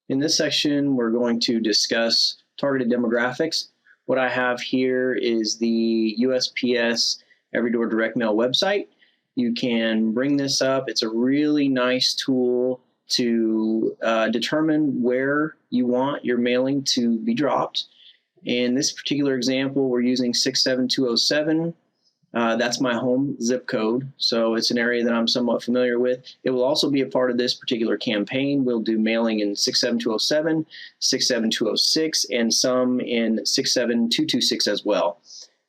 In this section, we're going to discuss targeted demographics. What I have here is the USPS Every Door Direct Mail website. You can bring this up. It's a really nice tool to determine where you want your mailing to be dropped. In this particular example, we're using 67207. That's my home zip code, so it's an area that I'm somewhat familiar with. It will also be a part of this particular campaign. We'll do mailing in 67207, 67206, and some in 67226 as well.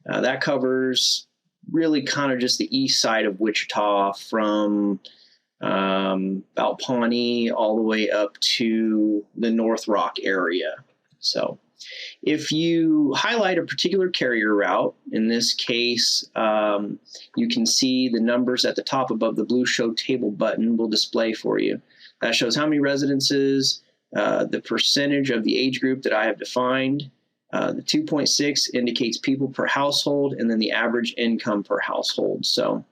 That covers really kind of just the east side of Wichita from about Pawnee all the way up to the North Rock area. So if you highlight a particular carrier route, in this case, you can see the numbers at the top above the blue Show Table button will display for you. That shows how many residences, the percentage of the age group that I have defined. The 2.6 indicates people per household, and then the average income per household. So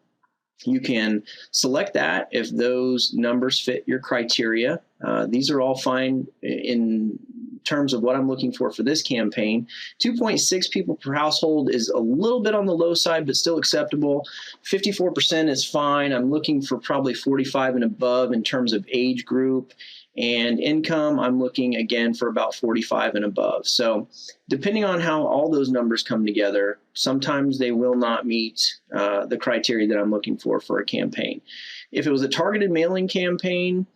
you can select that if those numbers fit your criteria. These are all fine in terms of what I'm looking for this campaign. 2.6 people per household is a little bit on the low side, but still acceptable. 54% is fine. I'm looking for probably 45 and above in terms of age group. And income, I'm looking again for about 45 and above. So depending on how all those numbers come together, sometimes they will not meet the criteria that I'm looking for a campaign. If it was a targeted mailing campaign,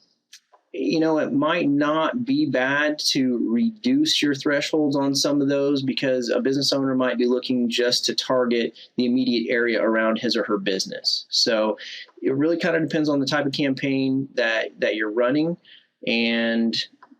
you know, it might not be bad to reduce your thresholds on some of those, because a business owner might be looking just to target the immediate area around his or her business. So it really kind of depends on the type of campaign that you're running, and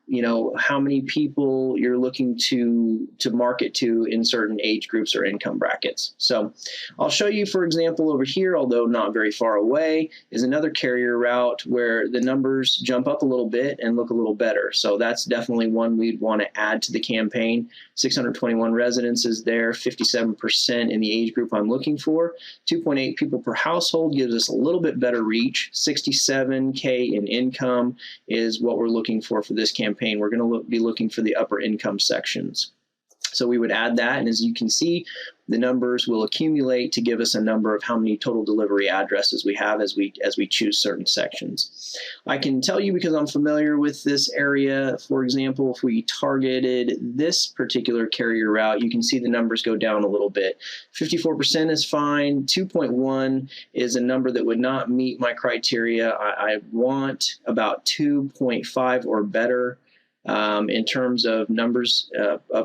you know how many people you're looking to market to in certain age groups or income brackets. So I'll show you, for example, over here, although not very far away, is another carrier route where the numbers jump up a little bit and look a little better. So that's definitely one we'd want to add to the campaign. 621 residences there, 57% in the age group I'm looking for. 2.8 people per household gives us a little bit better reach. 67K in income is what we're looking for this campaign. We're going to be looking for the upper income sections. So we would add that, and as you can see, the numbers will accumulate to give us a number of how many total delivery addresses we have as we choose certain sections. I can tell you, because I'm familiar with this area, for example, if we targeted this particular carrier route, you can see the numbers go down a little bit. 54% is fine. 2.1 is a number that would not meet my criteria. I want about 2.5 or better in terms of numbers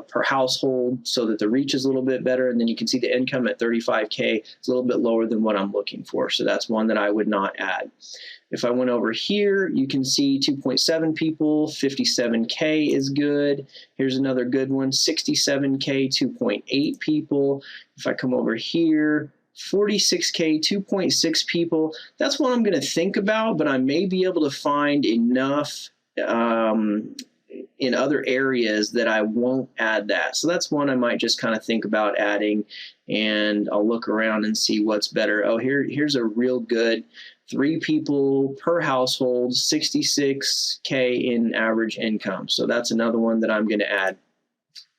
per household, so that the reach is a little bit better. And then you can see the income at 35K is a little bit lower than what I'm looking for. So that's one that I would not add. If I went over here, you can see 2.7 people, 57K is good. Here's another good one, 67K, 2.8 people. If I come over here, 46K, 2.6 people, that's one I'm going to think about, but I may be able to find enough in other areas that I won't add that. So that's one I might just kind of think about adding, and I'll look around and see what's better. Oh, here's a real good 3 people per household, 66K in average income. So that's another one that I'm going to add.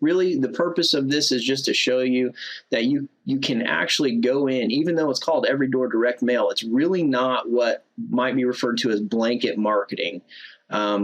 Really, the purpose of this is just to show you that you can actually go in, even though it's called Every Door Direct Mail, it's really not what might be referred to as blanket marketing,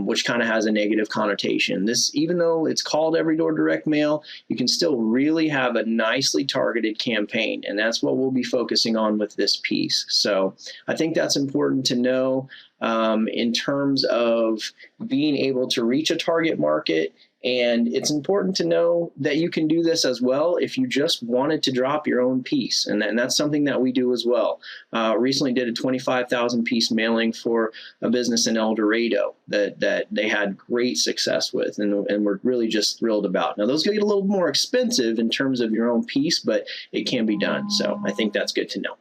which kind of has a negative connotation. This, even though it's called Every Door Direct Mail, you can still really have a nicely targeted campaign, and that's what we'll be focusing on with this piece. So I think that's important to know in terms of being able to reach a target market. And it's important to know that you can do this as well if you just wanted to drop your own piece. And that's something that we do as well. Recently did a 25,000 piece mailing for a business in El Dorado that they had great success with, and we're really just thrilled about. Now, those get a little more expensive in terms of your own piece, but it can be done. So I think that's good to know.